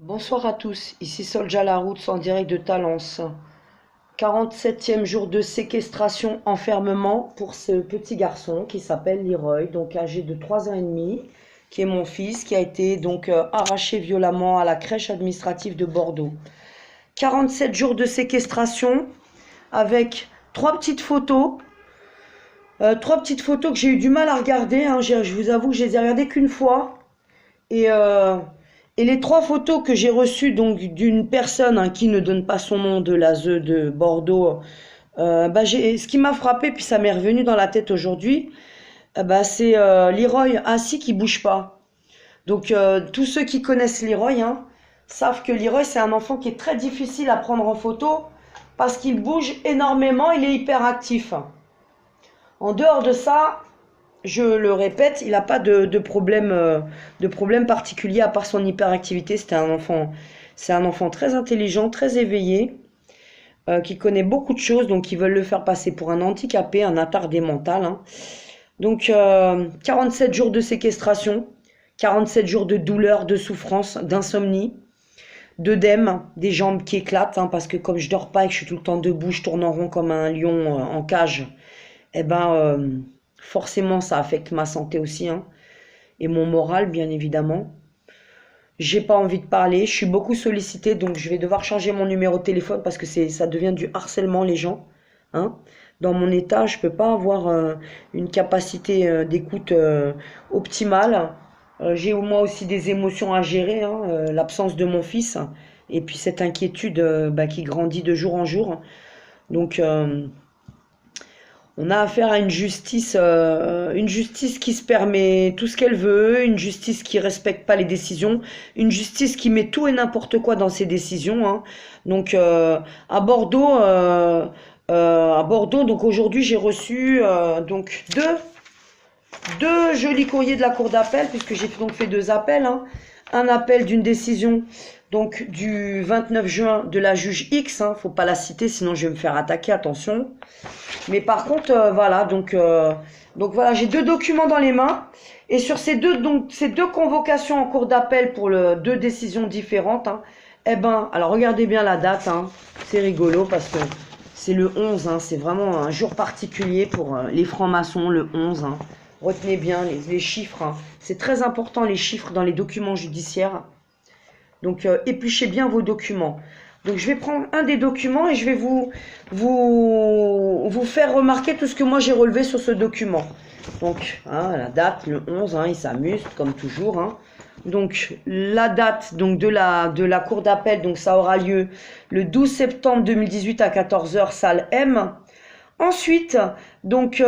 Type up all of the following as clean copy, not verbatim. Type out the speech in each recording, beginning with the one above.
Bonsoir à tous, ici Solja Laroute en direct de Talence. 47e jour de séquestration, enfermement pour ce petit garçon qui s'appelle Leroy, donc âgé de 3 ans et demi, qui est mon fils, qui a été donc arraché violemment à la crèche administrative de Bordeaux. 47 jours de séquestration avec trois petites photos que j'ai eu du mal à regarder, hein. Je vous avoue que je les ai regardées qu'une fois. Et les trois photos que j'ai reçues donc d'une personne, hein, qui ne donne pas son nom, de l'ASE de Bordeaux, ce qui m'a frappé, puis ça m'est revenu dans la tête aujourd'hui, c'est Leroy assis qui bouge pas. Donc tous ceux qui connaissent Leroy, hein, savent que Leroy c'est un enfant qui est très difficile à prendre en photo parce qu'il bouge énormément, il est hyper actif. En dehors de ça, je le répète, il n'a pas de problème particulier à part son hyperactivité. C'est un enfant très intelligent, très éveillé, qui connaît beaucoup de choses, donc ils veulent le faire passer pour un handicapé, un attardé mental, hein. Donc 47 jours de séquestration, 47 jours de douleur, de souffrance, d'insomnie, d'œdème, des jambes qui éclatent, hein, parce que comme je dors pas et que je suis tout le temps debout, je tourne en rond comme un lion en cage, forcément ça affecte ma santé aussi, hein, et mon moral bien évidemment. J'ai pas envie de parler, je suis beaucoup sollicitée, donc je vais devoir changer mon numéro de téléphone parce que ça devient du harcèlement, les gens, hein. Dans mon état, je peux pas avoir une capacité d'écoute optimale. J'ai moi aussi des émotions à gérer, hein, l'absence de mon fils et puis cette inquiétude qui grandit de jour en jour. Donc on a affaire à une justice qui se permet tout ce qu'elle veut, une justice qui respecte pas les décisions, une justice qui met tout et n'importe quoi dans ses décisions, hein. Donc à Bordeaux, donc aujourd'hui j'ai reçu donc deux jolis courriers de la cour d'appel, puisque j'ai donc fait deux appels, hein. Un appel d'une décision donc du 29 juin de la juge X, hein, faut pas la citer sinon je vais me faire attaquer, attention. Mais par contre, voilà, donc voilà, j'ai deux documents dans les mains. Et sur ces deux convocations en cours d'appel pour deux décisions différentes, hein, alors regardez bien la date, hein, c'est rigolo parce que c'est le 11, hein, c'est vraiment un jour particulier pour les francs-maçons, le 11. Hein. Retenez bien les chiffres, hein. C'est très important les chiffres dans les documents judiciaires. Donc épluchez bien vos documents. Donc je vais prendre un des documents et je vais vous faire remarquer tout ce que moi j'ai relevé sur ce document. Donc hein, la date, le 11, hein, il s'amuse comme toujours, hein. Donc la date donc de la cour d'appel, donc ça aura lieu le 12 septembre 2018 à 14 h, salle M. Ensuite, donc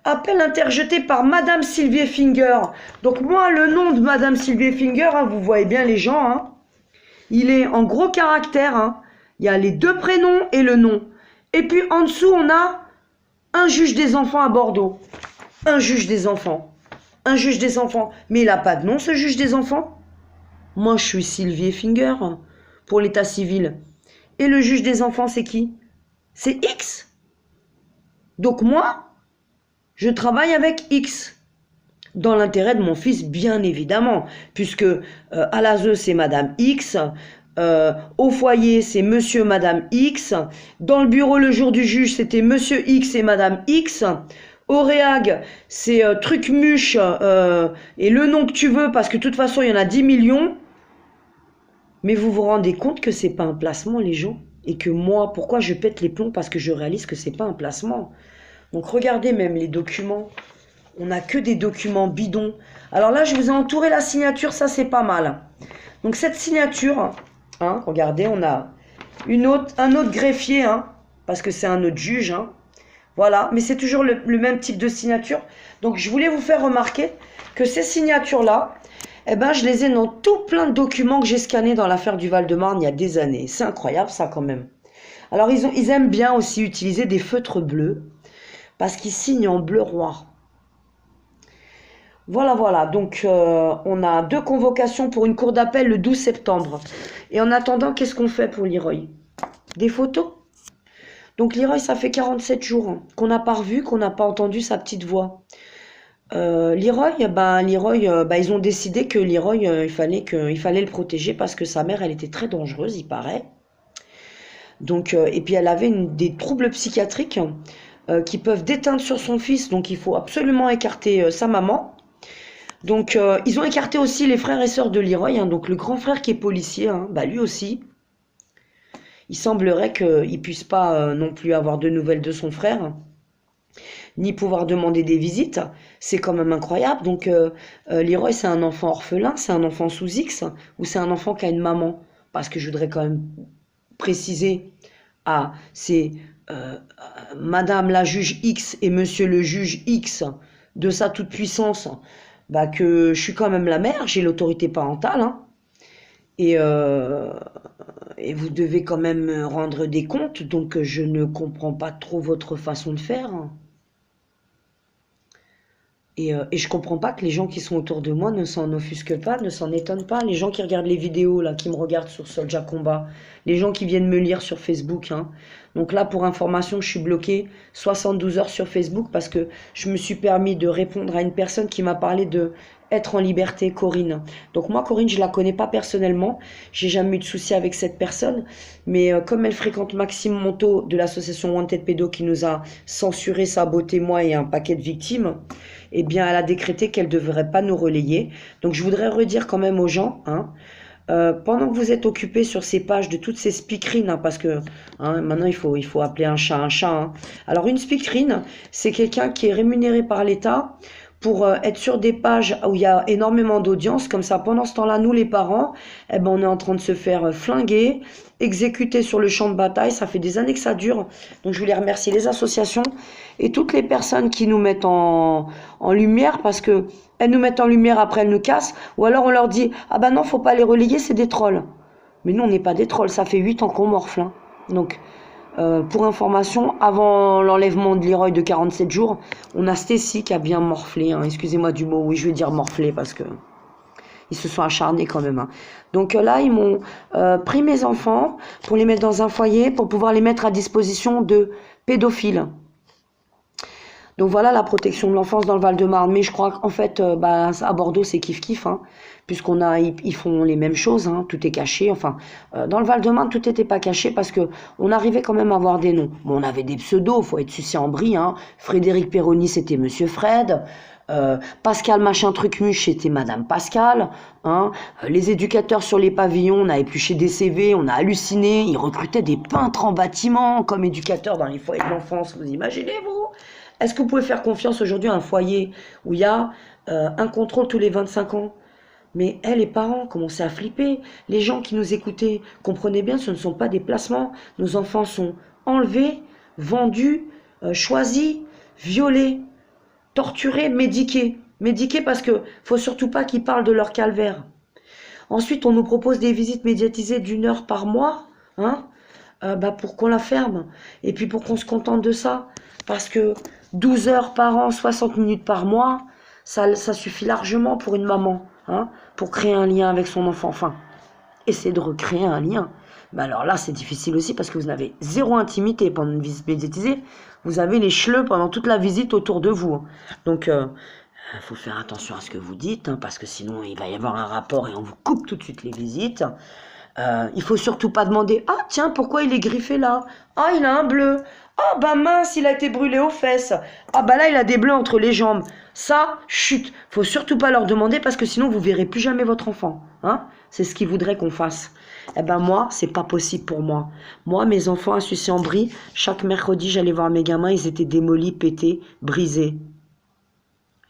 appel interjeté par Madame Sylvie Finger. Donc moi, le nom de Madame Sylvie Finger, hein, vous voyez bien les gens, hein, il est en gros caractères, hein. Il y a les deux prénoms et le nom. Et puis en dessous, on a un juge des enfants à Bordeaux. Un juge des enfants. Un juge des enfants. Mais il n'a pas de nom, ce juge des enfants. Moi, je suis Sylvie Finger pour l'état civil. Et le juge des enfants, c'est qui? C'est X. Donc moi, je travaille avec X. Dans l'intérêt de mon fils, bien évidemment, puisque à l'ASE, c'est Madame X, au foyer, c'est Monsieur, Madame X, dans le bureau, le jour du juge, c'était Monsieur X et Madame X, au réag, c'est Trucmuche, et le nom que tu veux, parce que de toute façon, il y en a 10 millions, mais vous vous rendez compte que c'est pas un placement, les gens, et que moi, pourquoi je pète les plombs? Parce que je réalise que c'est pas un placement. Donc regardez même les documents. On n'a que des documents bidons. Alors là, je vous ai entouré la signature, ça c'est pas mal. Donc cette signature, hein, regardez, on a un autre greffier, hein, parce que c'est un autre juge, hein. Voilà, mais c'est toujours le même type de signature. Donc je voulais vous faire remarquer que ces signatures-là, je les ai dans tout plein de documents que j'ai scannés dans l'affaire du Val-de-Marne il y a des années. C'est incroyable ça quand même. Alors ils aiment bien aussi utiliser des feutres bleus, parce qu'ils signent en bleu roi. Voilà, donc on a deux convocations pour une cour d'appel le 12 septembre. Et en attendant, qu'est-ce qu'on fait pour Leroy? Des photos? Donc Leroy, ça fait 47 jours qu'on n'a pas revu, qu'on n'a pas entendu sa petite voix. Leroy, ils ont décidé que Leroy, il fallait le protéger parce que sa mère, elle était très dangereuse, il paraît. Donc, et puis elle avait des troubles psychiatriques qui peuvent déteindre sur son fils, donc il faut absolument écarter sa maman. Donc, ils ont écarté aussi les frères et sœurs de Leroy, hein, donc le grand frère qui est policier, hein, lui aussi. Il semblerait qu'il ne puisse pas non plus avoir de nouvelles de son frère, ni pouvoir demander des visites. C'est quand même incroyable. Donc, Leroy, c'est un enfant orphelin, c'est un enfant sous X, ou c'est un enfant qui a une maman? Parce que je voudrais quand même préciser, c'est Madame la juge X et Monsieur le juge X de sa toute-puissance, que je suis quand même la mère, j'ai l'autorité parentale, hein, et, euh, et vous devez quand même rendre des comptes, donc je ne comprends pas trop votre façon de faire. Et je comprends pas que les gens qui sont autour de moi ne s'en offusquent pas, ne s'en étonnent pas. Les gens qui regardent les vidéos, là, qui me regardent sur Soulja Combat, les gens qui viennent me lire sur Facebook, hein. Donc là, pour information, je suis bloquée 72 heures sur Facebook parce que je me suis permis de répondre à une personne qui m'a parlé de être en liberté, Corinne. Donc moi, Corinne, je la connais pas personnellement. J'ai jamais eu de souci avec cette personne. Mais comme elle fréquente Maxime Monteau de l'association Wanted Pédo qui nous a censuré, saboté moi et un paquet de victimes, eh bien, elle a décrété qu'elle ne devrait pas nous relayer. Donc, je voudrais redire quand même aux gens, hein, pendant que vous êtes occupés sur ces pages de toutes ces speakerines, hein, parce que hein, maintenant il faut appeler un chat, hein. Alors, une speakerine, c'est quelqu'un qui est rémunéré par l'État pour être sur des pages où il y a énormément d'audience. Comme ça, pendant ce temps-là, nous les parents, eh ben, on est en train de se faire flinguer, exécuter sur le champ de bataille. Ça fait des années que ça dure. Donc je voulais remercier les associations et toutes les personnes qui nous mettent en lumière, parce que elles nous mettent en lumière, après elles nous cassent. Ou alors on leur dit, ah ben non, faut pas les relayer, c'est des trolls. Mais nous, on n'est pas des trolls, ça fait 8 ans qu'on morfle, hein. Donc, pour information, avant l'enlèvement de Leroy de 47 jours, on a Stacy qui a bien morflé, hein. Excusez-moi du mot, oui, je vais dire morflé parce que ils se sont acharnés quand même, hein. Donc là, ils m'ont pris mes enfants pour les mettre dans un foyer, pour pouvoir les mettre à disposition de pédophiles. Donc voilà la protection de l'enfance dans le Val-de-Marne. Mais je crois qu'en fait, à Bordeaux, c'est kiff-kiff, hein, ils font les mêmes choses, hein, tout est caché. Enfin, dans le Val-de-Marne, tout n'était pas caché parce que on arrivait quand même à avoir des noms. Bon, on avait des pseudos, faut être sucé en brie, hein. Frédéric Perroni, c'était Monsieur Fred. Pascal machin truc muche, c'était Madame Pascal, hein. Les éducateurs sur les pavillons, on a épluché des CV, on a halluciné. Ils recrutaient des peintres en bâtiment comme éducateurs dans les foyers de l'enfance. Vous imaginez, vous? Est-ce que vous pouvez faire confiance aujourd'hui à un foyer où il y a un contrôle tous les 25 ans? Mais les parents commençaient à flipper. Les gens qui nous écoutaient comprenaient bien, ce ne sont pas des placements. Nos enfants sont enlevés, vendus, choisis, violés, torturés, médiqués. Médiqués parce que faut surtout pas qu'ils parlent de leur calvaire. Ensuite, on nous propose des visites médiatisées d'1 heure par mois, hein, pour qu'on la ferme. Et puis pour qu'on se contente de ça. Parce que 12 heures par an, 60 minutes par mois, ça suffit largement pour une maman, hein, pour créer un lien avec son enfant. Enfin, essayer de recréer un lien. Mais alors là, c'est difficile aussi parce que vous avez zéro intimité pendant une visite médiatisée. Vous avez les chleux pendant toute la visite autour de vous, hein. Donc, faut faire attention à ce que vous dites, hein, parce que sinon, il va y avoir un rapport et on vous coupe tout de suite les visites. Il faut surtout pas demander, ah tiens, pourquoi il est griffé là? Ah, il a un bleu. Ah bah mince, il a été brûlé aux fesses. Ah bah là, il a des bleus entre les jambes. Ça, chut, faut surtout pas leur demander parce que sinon vous verrez plus jamais votre enfant, hein. C'est ce qu'ils voudraient qu'on fasse. Eh ben moi, c'est pas possible pour moi. Moi, mes enfants à Sucy-en-Brie, chaque mercredi, j'allais voir mes gamins, ils étaient démolis, pétés, brisés.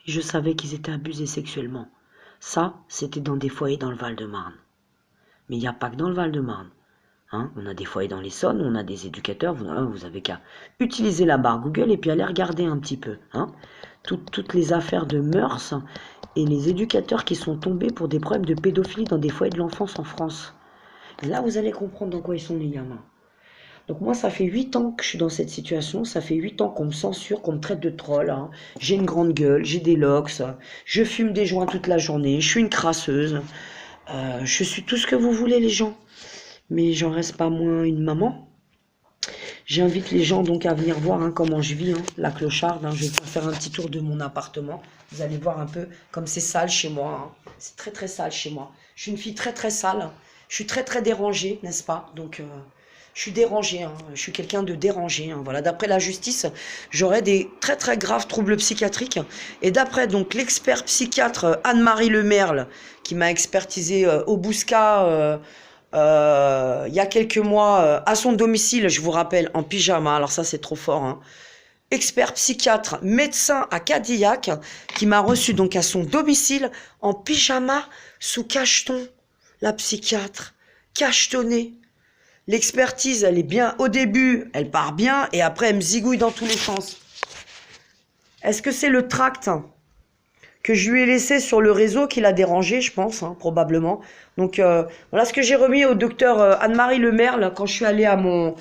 Et je savais qu'ils étaient abusés sexuellement. Ça, c'était dans des foyers dans le Val-de-Marne. Mais il n'y a pas que dans le Val-de-Marne. Hein, on a des foyers dans l'Essonne, on a des éducateurs, vous avez qu'à utiliser la barre Google et puis aller regarder un petit peu, hein, toutes les affaires de mœurs et les éducateurs qui sont tombés pour des problèmes de pédophilie dans des foyers de l'enfance en France. Et là, vous allez comprendre dans quoi ils sont les gamins. Donc moi, ça fait 8 ans que je suis dans cette situation, ça fait 8 ans qu'on me censure, qu'on me traite de troll, hein. J'ai une grande gueule, j'ai des locks, je fume des joints toute la journée, je suis une crasseuse, je suis tout ce que vous voulez les gens. Mais j'en reste pas moins une maman. J'invite les gens donc à venir voir, hein, comment je vis, hein, la clocharde, hein. Je vais faire un petit tour de mon appartement. Vous allez voir un peu comme c'est sale chez moi. Hein. C'est très très sale chez moi. Je suis une fille très très sale. Je suis très très dérangée, n'est-ce pas? Donc, je suis dérangée. Hein. Je suis quelqu'un de dérangé. Hein. Voilà. D'après la justice, j'aurais des très très graves troubles psychiatriques. Et d'après donc l'expert psychiatre Anne-Marie Lemerle, qui m'a expertisé au Bouscat il y a quelques mois à son domicile, je vous rappelle, en pyjama. Alors ça, c'est trop fort. Hein. Expert psychiatre, médecin à Cadillac, qui m'a reçu donc à son domicile en pyjama sous cacheton. La psychiatre, cachetonnée. L'expertise, elle est bien au début, elle part bien, et après elle me zigouille dans tous les sens. Est-ce que c'est le tract que je lui ai laissé sur le réseau qui l'a dérangé, je pense, hein, probablement. Donc voilà ce que j'ai remis au docteur Anne-Marie Lemerle quand je suis allée à mon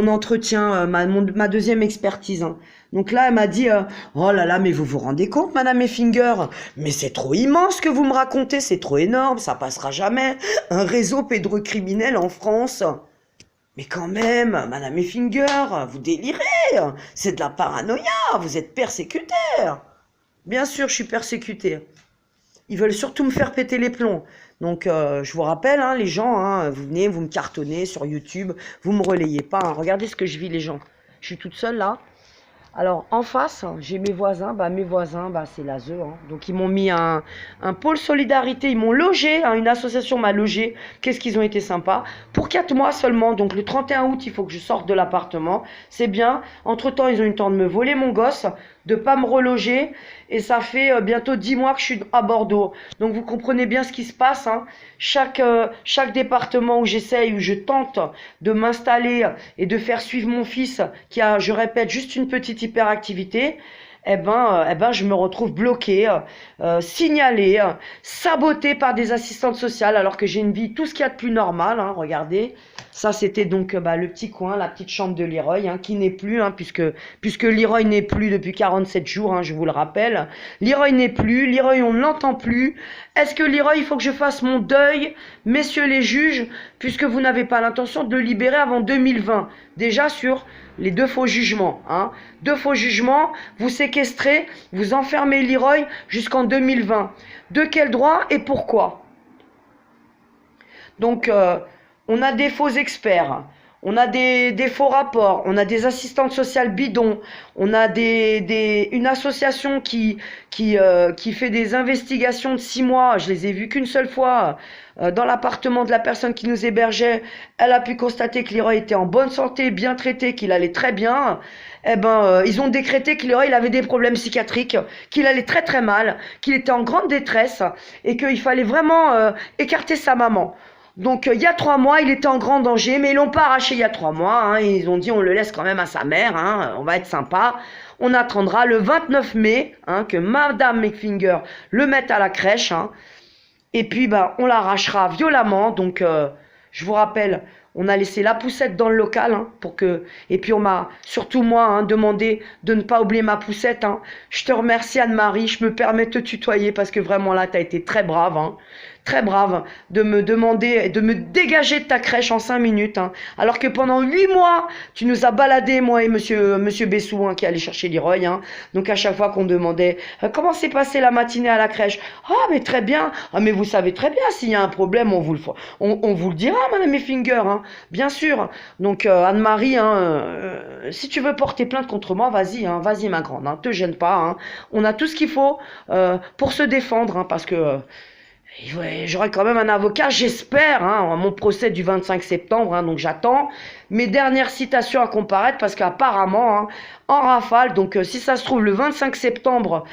entretien, ma deuxième expertise. Hein. Donc là, elle m'a dit oh là là, mais vous vous rendez compte, Madame Effinger? Mais c'est trop immense ce que vous me racontez, c'est trop énorme, ça passera jamais. Un réseau pédocriminel en France. Mais quand même, Madame Effinger, vous délirez. C'est de la paranoïa, vous êtes persécuteur. Bien sûr, je suis persécutée. Ils veulent surtout me faire péter les plombs. Donc, je vous rappelle, hein, les gens, hein, vous venez, vous me cartonnez sur YouTube, vous me relayez pas. Hein. Regardez ce que je vis, les gens. Je suis toute seule, là. Alors, en face, j'ai mes voisins. Mes voisins, c'est l'ASE. Hein. Donc, ils m'ont mis un pôle solidarité. Ils m'ont logé. Hein, une association m'a logé. Qu'est-ce qu'ils ont été sympas. Pour 4 mois seulement. Donc, le 31 août, il faut que je sorte de l'appartement. C'est bien. Entre-temps, ils ont eu le temps de me voler mon gosse, de pas me reloger. Et ça fait bientôt 10 mois que je suis à Bordeaux. Donc, vous comprenez bien ce qui se passe. Hein. Chaque département où j'essaye, où je tente de m'installer et de faire suivre mon fils, qui a, je répète, juste une petite hyperactivité, je me retrouve bloquée, signalée, sabotée par des assistantes sociales, alors que j'ai une vie, tout ce qu'il y a de plus normal, hein, regardez. Ça, c'était donc le petit coin, la petite chambre de Leroy, hein, qui n'est plus, hein, puisque Leroy n'est plus depuis 47 jours, hein, je vous le rappelle. Leroy n'est plus, Leroy, on ne l'entend plus. Est-ce que Leroy, il faut que je fasse mon deuil, messieurs les juges, puisque vous n'avez pas l'intention de le libérer avant 2020, déjà sur les 2 faux jugements. Hein. 2 faux jugements, vous séquestrez, vous enfermez Leroy jusqu'en 2020. De quel droit et pourquoi? Donc, on a des faux experts, on a des faux rapports, on a des assistantes sociales bidons, on a une association qui fait des investigations de 6 mois. Je les ai vues qu'une seule fois dans l'appartement de la personne qui nous hébergeait. Elle a pu constater que Leroy était en bonne santé, bien traité, qu'il allait très bien. Ils ont décrété que Leroy avait des problèmes psychiatriques, qu'il allait très très mal, qu'il était en grande détresse et qu'il fallait vraiment écarter sa maman. Donc, il y a 3 mois, il était en grand danger, mais ils l'ont pas arraché il y a 3 mois. Hein, ils ont dit, on le laisse quand même à sa mère, hein, on va être sympa. On attendra le 29 mai hein, que Madame Effinger le mette à la crèche. Hein, et puis, on l'arrachera violemment. Donc, je vous rappelle, on a laissé la poussette dans le local. Hein, et puis, on m'a, surtout moi, hein, demandé de ne pas oublier ma poussette. Hein. Je te remercie, Anne-Marie. Je me permets de te tutoyer parce que vraiment, là, tu as été très brave. Hein. Très brave de me demander, de me dégager de ta crèche en 5 minutes. Hein. Alors que pendant 8 mois, tu nous as baladé, moi et monsieur Bessou, hein, qui allait chercher Leroy. Hein. Donc à chaque fois qu'on demandait comment s'est passée la matinée à la crèche. Ah, mais très bien. Ah, mais vous savez très bien, s'il y a un problème, on vous le dira, Madame Effinger. Hein. Bien sûr. Donc Anne-Marie, hein, si tu veux porter plainte contre moi, vas-y, hein, vas-y ma grande. Hein, te gêne pas. Hein. On a tout ce qu'il faut pour se défendre, hein, parce que j'aurai quand même un avocat, j'espère, hein, mon procès du 25 septembre, hein, donc j'attends mes dernières citations à comparaître parce qu'apparemment, hein, en rafale, donc si ça se trouve le 25 septembre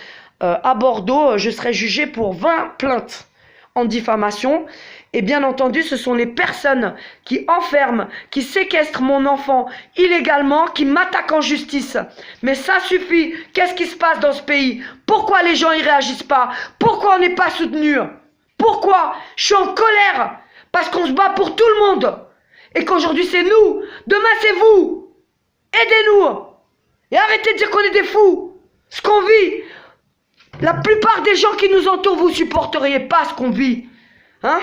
à Bordeaux, je serai jugée pour 20 plaintes en diffamation. Et bien entendu, ce sont les personnes qui enferment, qui séquestrent mon enfant illégalement, qui m'attaquent en justice. Mais ça suffit. Qu'est-ce qui se passe dans ce pays? Pourquoi les gens y réagissent pas? Pourquoi on n'est pas soutenu? Pourquoi? Je suis en colère parce qu'on se bat pour tout le monde et qu'aujourd'hui c'est nous, demain c'est vous. Aidez-nous et arrêtez de dire qu'on est des fous. Ce qu'on vit, la plupart des gens qui nous entourent, vous supporteriez pas ce qu'on vit. Hein?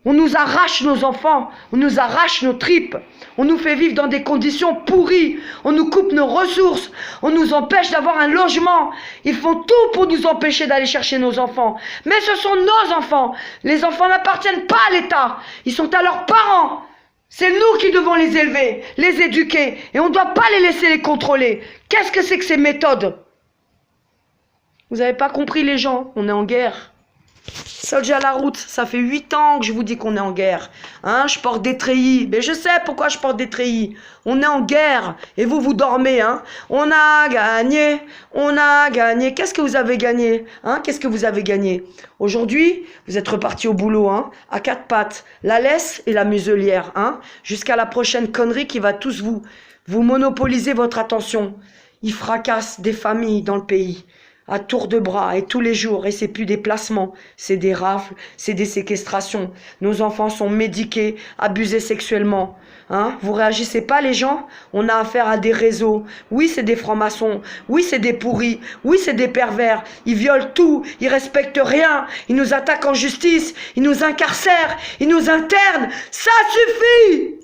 On nous arrache nos enfants, on nous arrache nos tripes, on nous fait vivre dans des conditions pourries, on nous coupe nos ressources, on nous empêche d'avoir un logement. Ils font tout pour nous empêcher d'aller chercher nos enfants. Mais ce sont nos enfants. Les enfants n'appartiennent pas à l'État, ils sont à leurs parents. C'est nous qui devons les élever, les éduquer, et on ne doit pas les laisser les contrôler. Qu'est-ce que c'est que ces méthodes? Vous n'avez pas compris les gens, on est en guerre. Soldier à la route, ça fait 8 ans que je vous dis qu'on est en guerre. Hein, je porte des treillis. Mais je sais pourquoi je porte des treillis. On est en guerre. Et vous, vous dormez. Hein. On a gagné. On a gagné. Qu'est-ce que vous avez gagné? Hein, qu'est-ce que vous avez gagné? Aujourd'hui, vous êtes repartis au boulot. Hein, à 4 pattes. La laisse et la muselière. Hein, jusqu'à la prochaine connerie qui va tous vous monopoliser votre attention. Ils fracassent des familles dans le pays. À tour de bras et tous les jours, et c'est plus des placements, c'est des rafles, c'est des séquestrations. Nos enfants sont médiqués, abusés sexuellement. Hein? Vous réagissez pas les gens? On a affaire à des réseaux. Oui, c'est des francs-maçons. Oui, c'est des pourris. Oui, c'est des pervers. Ils violent tout. Ils respectent rien. Ils nous attaquent en justice. Ils nous incarcèrent. Ils nous internent. Ça suffit!